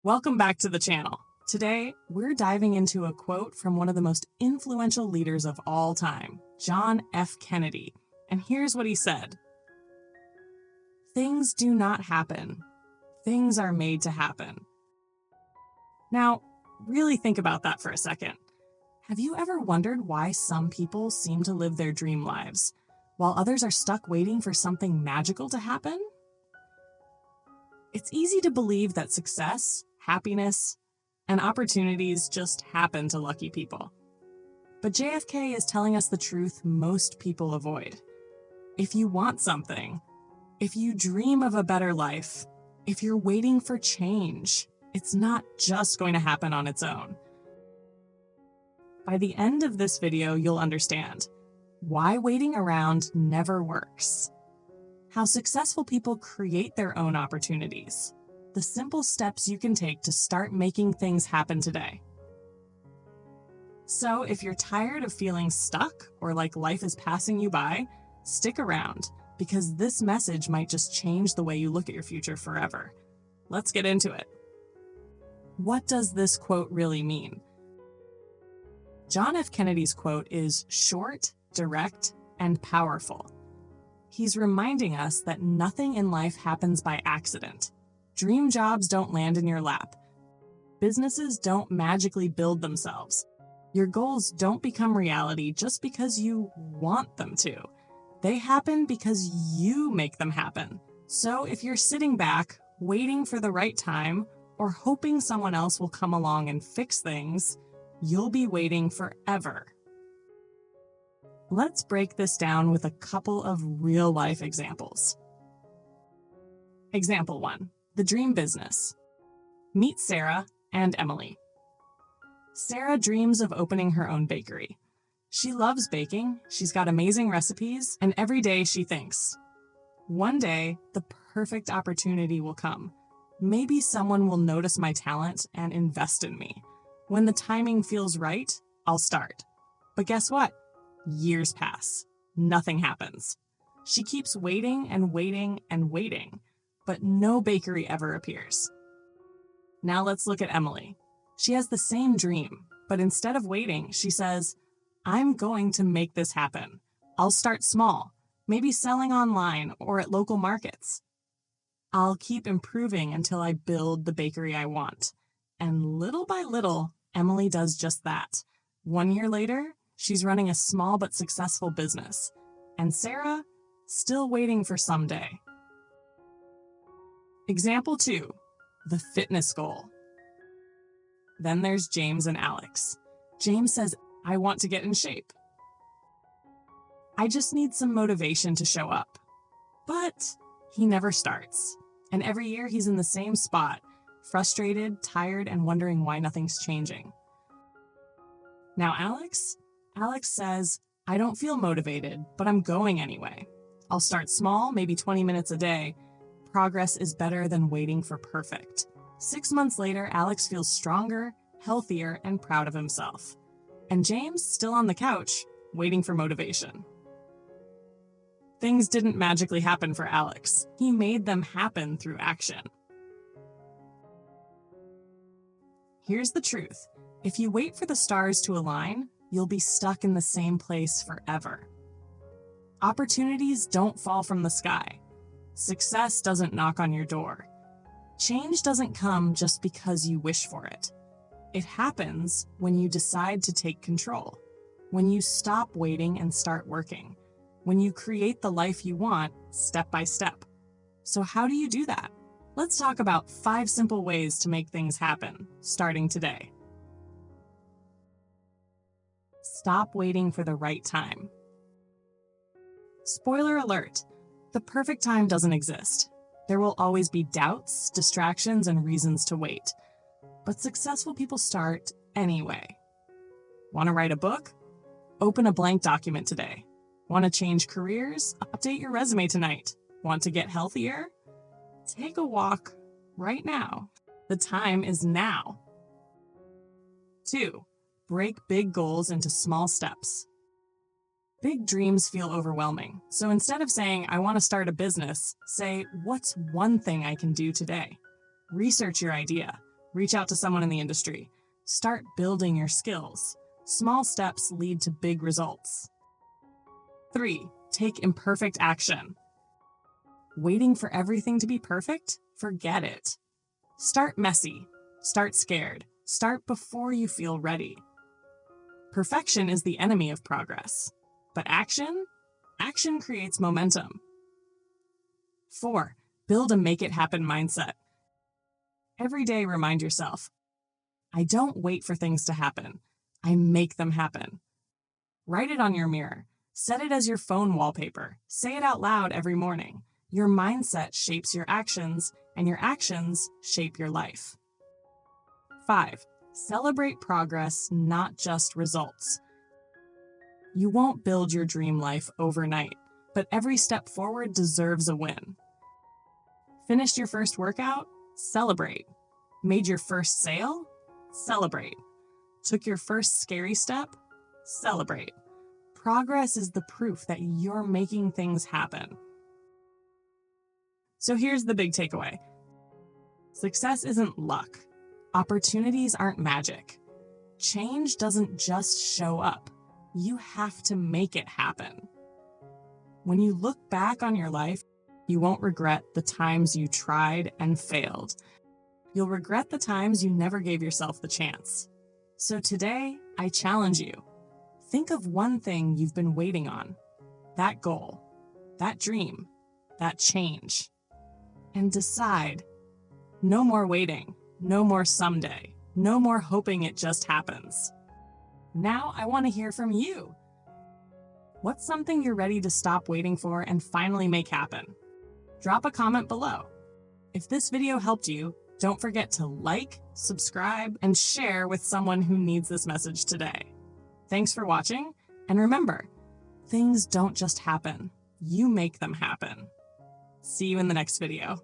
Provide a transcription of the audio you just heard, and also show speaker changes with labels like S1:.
S1: Welcome back to the channel. Today, we're diving into a quote from one of the most influential leaders of all time, John F. Kennedy. And here's what he said. Things do not happen. Things are made to happen. Now, really think about that for a second. Have you ever wondered why some people seem to live their dream lives, while others are stuck waiting for something magical to happen? It's easy to believe that success, happiness, and opportunities just happen to lucky people. But JFK is telling us the truth most people avoid. If you want something, if you dream of a better life, if you're waiting for change, it's not just going to happen on its own. By the end of this video, you'll understand why waiting around never works, how successful people create their own opportunities, the simple steps you can take to start making things happen today. So if you're tired of feeling stuck or like life is passing you by, stick around, because this message might just change the way you look at your future forever. Let's get into it. What does this quote really mean? John F. Kennedy's quote is short, direct, and powerful. He's reminding us that nothing in life happens by accident. Dream jobs don't land in your lap. Businesses don't magically build themselves. Your goals don't become reality just because you want them to. They happen because you make them happen. So if you're sitting back, waiting for the right time, or hoping someone else will come along and fix things, you'll be waiting forever. Let's break this down with a couple of real-life examples. Example 1. The dream business. Meet Sarah and Emily. Sarah dreams of opening her own bakery. She loves baking, she's got amazing recipes, and every day she thinks, one day, the perfect opportunity will come. Maybe someone will notice my talent and invest in me. When the timing feels right, I'll start. But guess what? Years pass. Nothing happens. She keeps waiting and waiting and waiting, but no bakery ever appears. Now let's look at Emily. She has the same dream, but instead of waiting, she says, I'm going to make this happen. I'll start small, maybe selling online or at local markets. I'll keep improving until I build the bakery I want. And little by little, Emily does just that. 1 year later, she's running a small but successful business. And Sarah, still waiting for someday. Example 2, the fitness goal. Then there's James and Alex. James says, I want to get in shape. I just need some motivation to show up. But he never starts. And every year he's in the same spot, frustrated, tired, and wondering why nothing's changing. Now Alex says, I don't feel motivated, but I'm going anyway. I'll start small, maybe 20 minutes a day. Progress is better than waiting for perfect. 6 months later, Alex feels stronger, healthier, and proud of himself. And James, still on the couch, waiting for motivation. Things didn't magically happen for Alex. He made them happen through action. Here's the truth. If you wait for the stars to align, you'll be stuck in the same place forever. Opportunities don't fall from the sky. Success doesn't knock on your door. Change doesn't come just because you wish for it. It happens when you decide to take control, when you stop waiting and start working, when you create the life you want step by step. So how do you do that? Let's talk about 5 simple ways to make things happen, starting today. Stop waiting for the right time. Spoiler alert, the perfect time doesn't exist. There will always be doubts, distractions, and reasons to wait. But successful people start anyway. Want to write a book? Open a blank document today. Want to change careers? Update your resume tonight. Want to get healthier? Take a walk right now. The time is now. 2. Break big goals into small steps. Big dreams feel overwhelming. So instead of saying, I want to start a business, say, what's one thing I can do today? Research your idea. Reach out to someone in the industry. Start building your skills. Small steps lead to big results. 3. Take imperfect action. Waiting for everything to be perfect? Forget it. Start messy. Start scared. Start before you feel ready. Perfection is the enemy of progress. But action creates momentum. 4. Build a make-it-happen mindset. Every day, remind yourself, I don't wait for things to happen. I make them happen. Write it on your mirror. Set it as your phone wallpaper. Say it out loud every morning. Your mindset shapes your actions, and your actions shape your life. 5. Celebrate progress, not just results. You won't build your dream life overnight, but every step forward deserves a win. Finished your first workout? Celebrate. Made your first sale? Celebrate. Took your first scary step? Celebrate. Progress is the proof that you're making things happen. So here's the big takeaway. Success isn't luck. Opportunities aren't magic. Change doesn't just show up. You have to make it happen. When you look back on your life, you won't regret the times you tried and failed. You'll regret the times you never gave yourself the chance. So today, I challenge you. Think of one thing you've been waiting on. That goal, that dream, that change. And decide. No more waiting. No more someday. No more hoping it just happens. Now I want to hear from you. What's something you're ready to stop waiting for and finally make happen? Drop a comment below. If this video helped you, don't forget to like, subscribe, and share with someone who needs this message today. Thanks for watching, and remember, things don't just happen. You make them happen. See you in the next video.